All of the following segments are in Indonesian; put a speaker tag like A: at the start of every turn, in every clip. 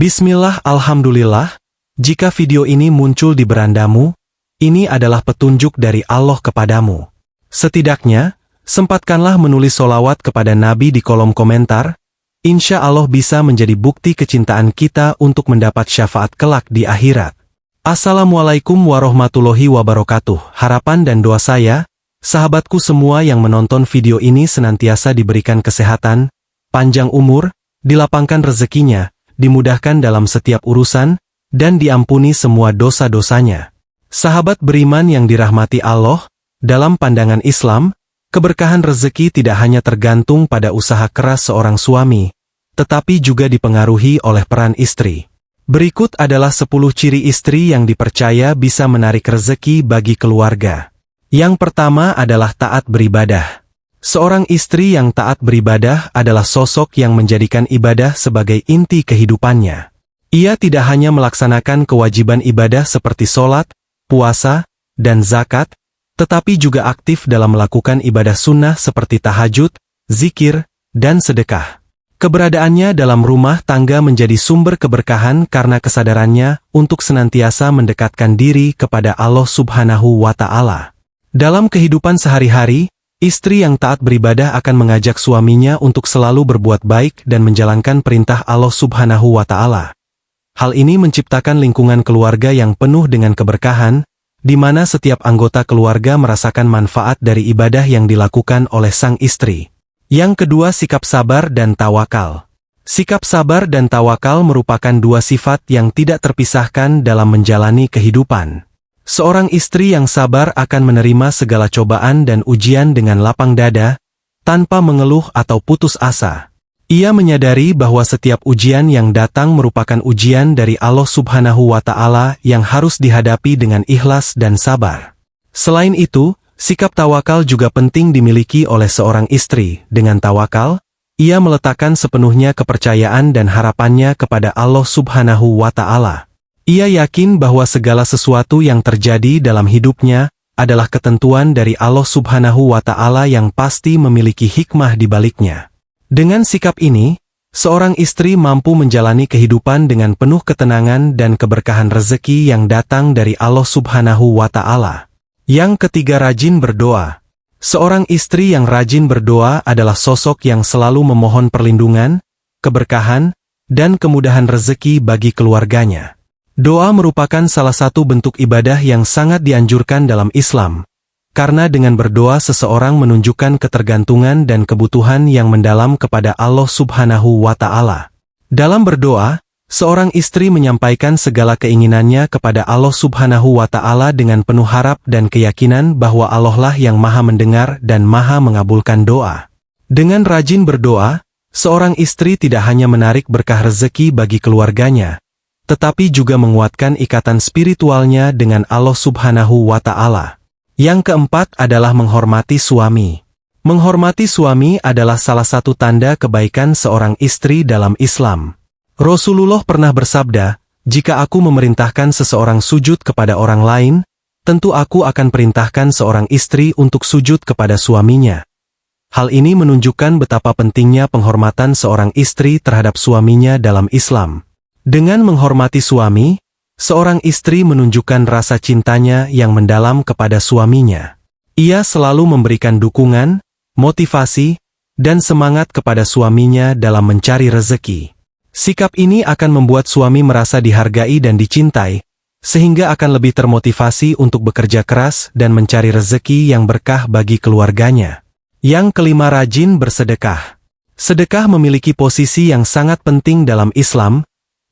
A: Bismillah, alhamdulillah, jika video ini muncul di berandamu, ini adalah petunjuk dari Allah kepadamu. Setidaknya, sempatkanlah menulis solawat kepada Nabi di kolom komentar, insya Allah bisa menjadi bukti kecintaan kita untuk mendapat syafaat kelak di akhirat. Assalamualaikum warahmatullahi wabarakatuh. Harapan dan doa saya, sahabatku semua yang menonton video ini senantiasa diberikan kesehatan, panjang umur, dilapangkan rezekinya, dimudahkan dalam setiap urusan, dan diampuni semua dosa-dosanya. Sahabat beriman yang dirahmati Allah, dalam pandangan Islam, keberkahan rezeki tidak hanya tergantung pada usaha keras seorang suami, tetapi juga dipengaruhi oleh peran istri. Berikut adalah 10 ciri istri yang dipercaya bisa menarik rezeki bagi keluarga. Yang pertama adalah taat beribadah. Seorang istri yang taat beribadah adalah sosok yang menjadikan ibadah sebagai inti kehidupannya. Ia tidak hanya melaksanakan kewajiban ibadah seperti sholat, puasa, dan zakat, tetapi juga aktif dalam melakukan ibadah sunnah seperti tahajud, zikir, dan sedekah. Keberadaannya dalam rumah tangga menjadi sumber keberkahan karena kesadarannya untuk senantiasa mendekatkan diri kepada Allah Subhanahu wa Ta'ala. Dalam kehidupan sehari-hari, istri yang taat beribadah akan mengajak suaminya untuk selalu berbuat baik dan menjalankan perintah Allah Subhanahu wa Ta'ala. Hal ini menciptakan lingkungan keluarga yang penuh dengan keberkahan, di mana setiap anggota keluarga merasakan manfaat dari ibadah yang dilakukan oleh sang istri. Yang kedua, sikap sabar dan tawakal. Sikap sabar dan tawakal merupakan dua sifat yang tidak terpisahkan dalam menjalani kehidupan. Seorang istri yang sabar akan menerima segala cobaan dan ujian dengan lapang dada, tanpa mengeluh atau putus asa. Ia menyadari bahwa setiap ujian yang datang merupakan ujian dari Allah Subhanahu wa Ta'ala yang harus dihadapi dengan ikhlas dan sabar. Selain itu, sikap tawakal juga penting dimiliki oleh seorang istri. Dengan tawakal, ia meletakkan sepenuhnya kepercayaan dan harapannya kepada Allah Subhanahu wa Ta'ala. Ia yakin bahwa segala sesuatu yang terjadi dalam hidupnya adalah ketentuan dari Allah Subhanahu wa Ta'ala yang pasti memiliki hikmah di baliknya. Dengan sikap ini, seorang istri mampu menjalani kehidupan dengan penuh ketenangan dan keberkahan rezeki yang datang dari Allah Subhanahu wa Ta'ala. Yang ketiga, rajin berdoa. Seorang istri yang rajin berdoa adalah sosok yang selalu memohon perlindungan, keberkahan, dan kemudahan rezeki bagi keluarganya. Doa merupakan salah satu bentuk ibadah yang sangat dianjurkan dalam Islam, karena dengan berdoa seseorang menunjukkan ketergantungan dan kebutuhan yang mendalam kepada Allah Subhanahu wa Ta'ala. Dalam berdoa, seorang istri menyampaikan segala keinginannya kepada Allah Subhanahu wa Ta'ala dengan penuh harap dan keyakinan bahwa Allah lah yang maha mendengar dan maha mengabulkan doa. Dengan rajin berdoa, seorang istri tidak hanya menarik berkah rezeki bagi keluarganya, tetapi juga menguatkan ikatan spiritualnya dengan Allah Subhanahu wa Ta'ala. Yang keempat adalah menghormati suami. Menghormati suami adalah salah satu tanda kebaikan seorang istri dalam Islam. Rasulullah pernah bersabda, "Jika aku memerintahkan seseorang sujud kepada orang lain, tentu aku akan perintahkan seorang istri untuk sujud kepada suaminya." Hal ini menunjukkan betapa pentingnya penghormatan seorang istri terhadap suaminya dalam Islam. Dengan menghormati suami, seorang istri menunjukkan rasa cintanya yang mendalam kepada suaminya. Ia selalu memberikan dukungan, motivasi, dan semangat kepada suaminya dalam mencari rezeki. Sikap ini akan membuat suami merasa dihargai dan dicintai, sehingga akan lebih termotivasi untuk bekerja keras dan mencari rezeki yang berkah bagi keluarganya. Yang kelima, rajin bersedekah. Sedekah memiliki posisi yang sangat penting dalam Islam,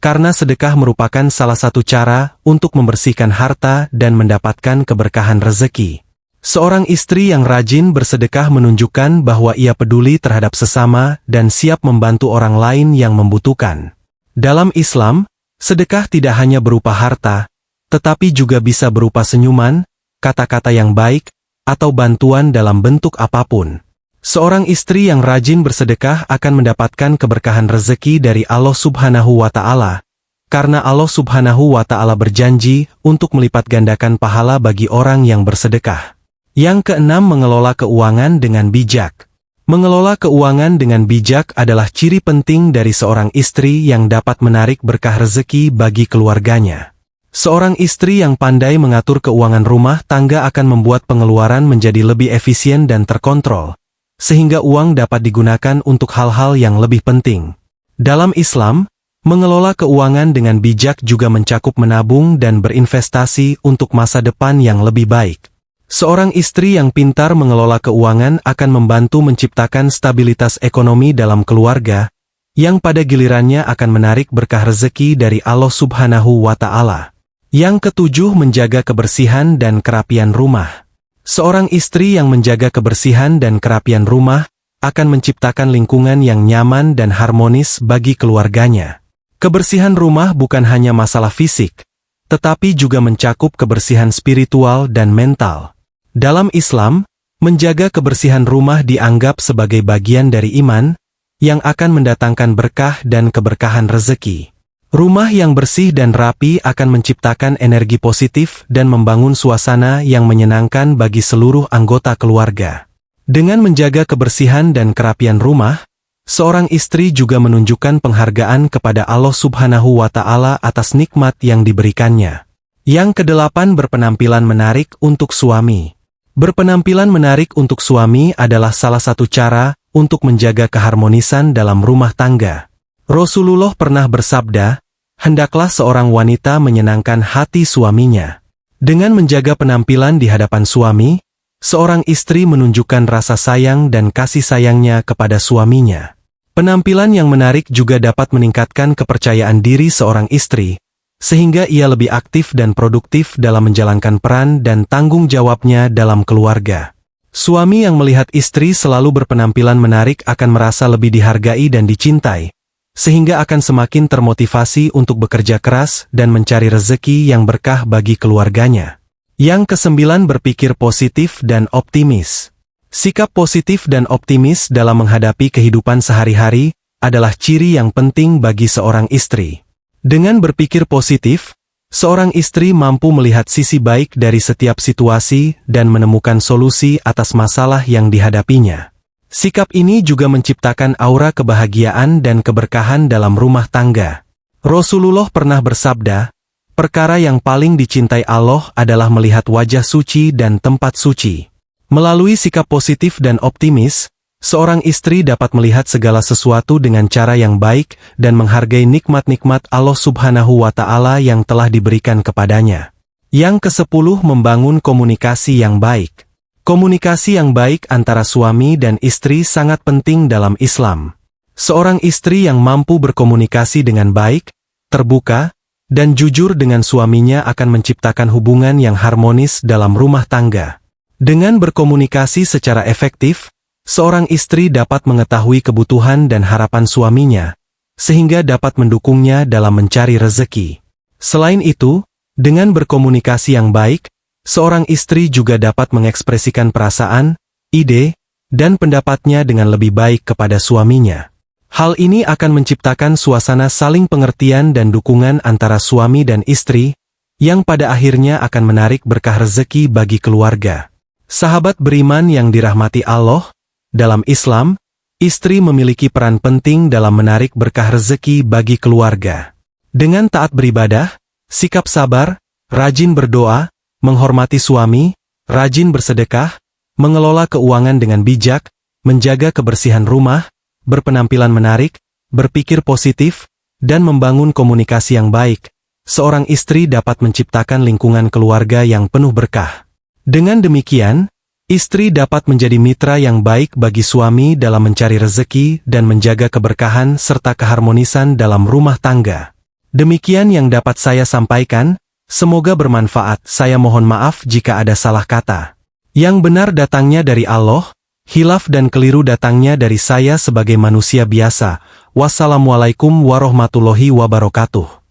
A: karena sedekah merupakan salah satu cara untuk membersihkan harta dan mendapatkan keberkahan rezeki. Seorang istri yang rajin bersedekah menunjukkan bahwa ia peduli terhadap sesama dan siap membantu orang lain yang membutuhkan. Dalam Islam, sedekah tidak hanya berupa harta, tetapi juga bisa berupa senyuman, kata-kata yang baik, atau bantuan dalam bentuk apapun. Seorang istri yang rajin bersedekah akan mendapatkan keberkahan rezeki dari Allah Subhanahu wa Ta'ala, karena Allah Subhanahu wa Ta'ala berjanji untuk melipat gandakan pahala bagi orang yang bersedekah. Yang keenam, mengelola keuangan dengan bijak. Mengelola keuangan dengan bijak adalah ciri penting dari seorang istri yang dapat menarik berkah rezeki bagi keluarganya. Seorang istri yang pandai mengatur keuangan rumah tangga akan membuat pengeluaran menjadi lebih efisien dan terkontrol, sehingga uang dapat digunakan untuk hal-hal yang lebih penting. Dalam Islam, mengelola keuangan dengan bijak juga mencakup menabung dan berinvestasi untuk masa depan yang lebih baik. Seorang istri yang pintar mengelola keuangan akan membantu menciptakan stabilitas ekonomi dalam keluarga, yang pada gilirannya akan menarik berkah rezeki dari Allah Subhanahu wa Ta'ala. Yang ketujuh, menjaga kebersihan dan kerapian rumah. Seorang istri yang menjaga kebersihan dan kerapian rumah akan menciptakan lingkungan yang nyaman dan harmonis bagi keluarganya. Kebersihan rumah bukan hanya masalah fisik, tetapi juga mencakup kebersihan spiritual dan mental. Dalam Islam, menjaga kebersihan rumah dianggap sebagai bagian dari iman, yang akan mendatangkan berkah dan keberkahan rezeki. Rumah yang bersih dan rapi akan menciptakan energi positif dan membangun suasana yang menyenangkan bagi seluruh anggota keluarga. Dengan menjaga kebersihan dan kerapian rumah, seorang istri juga menunjukkan penghargaan kepada Allah Subhanahu wa Ta'ala atas nikmat yang diberikannya. Yang kedelapan, berpenampilan menarik untuk suami. Berpenampilan menarik untuk suami adalah salah satu cara untuk menjaga keharmonisan dalam rumah tangga. Rasulullah pernah bersabda, "Hendaklah seorang wanita menyenangkan hati suaminya." Dengan menjaga penampilan di hadapan suami, seorang istri menunjukkan rasa sayang dan kasih sayangnya kepada suaminya. Penampilan yang menarik juga dapat meningkatkan kepercayaan diri seorang istri, sehingga ia lebih aktif dan produktif dalam menjalankan peran dan tanggung jawabnya dalam keluarga. Suami yang melihat istri selalu berpenampilan menarik akan merasa lebih dihargai dan dicintai, sehingga akan semakin termotivasi untuk bekerja keras dan mencari rezeki yang berkah bagi keluarganya. Yang kesembilan, berpikir positif dan optimis. Sikap positif dan optimis dalam menghadapi kehidupan sehari-hari adalah ciri yang penting bagi seorang istri. Dengan berpikir positif, seorang istri mampu melihat sisi baik dari setiap situasi dan menemukan solusi atas masalah yang dihadapinya. Sikap ini juga menciptakan aura kebahagiaan dan keberkahan dalam rumah tangga. Rasulullah pernah bersabda, "Perkara yang paling dicintai Allah adalah melihat wajah suci dan tempat suci." Melalui sikap positif dan optimis, seorang istri dapat melihat segala sesuatu dengan cara yang baik dan menghargai nikmat-nikmat Allah Subhanahu wa Ta'ala yang telah diberikan kepadanya. Yang kesepuluh, membangun komunikasi yang baik. Komunikasi yang baik antara suami dan istri sangat penting dalam Islam. Seorang istri yang mampu berkomunikasi dengan baik, terbuka, dan jujur dengan suaminya akan menciptakan hubungan yang harmonis dalam rumah tangga. Dengan berkomunikasi secara efektif, seorang istri dapat mengetahui kebutuhan dan harapan suaminya, sehingga dapat mendukungnya dalam mencari rezeki. Selain itu, dengan berkomunikasi yang baik, seorang istri juga dapat mengekspresikan perasaan, ide, dan pendapatnya dengan lebih baik kepada suaminya. Hal ini akan menciptakan suasana saling pengertian dan dukungan antara suami dan istri, yang pada akhirnya akan menarik berkah rezeki bagi keluarga. Sahabat beriman yang dirahmati Allah, dalam Islam, istri memiliki peran penting dalam menarik berkah rezeki bagi keluarga. Dengan taat beribadah, sikap sabar, rajin berdoa, menghormati suami, rajin bersedekah, mengelola keuangan dengan bijak, menjaga kebersihan rumah, berpenampilan menarik, berpikir positif, dan membangun komunikasi yang baik, seorang istri dapat menciptakan lingkungan keluarga yang penuh berkah. Dengan demikian, istri dapat menjadi mitra yang baik bagi suami dalam mencari rezeki dan menjaga keberkahan serta keharmonisan dalam rumah tangga. Demikian yang dapat saya sampaikan, semoga bermanfaat. Saya mohon maaf jika ada salah kata. Yang benar datangnya dari Allah, hilaf dan keliru datangnya dari saya sebagai manusia biasa. Wassalamualaikum warahmatullahi wabarakatuh.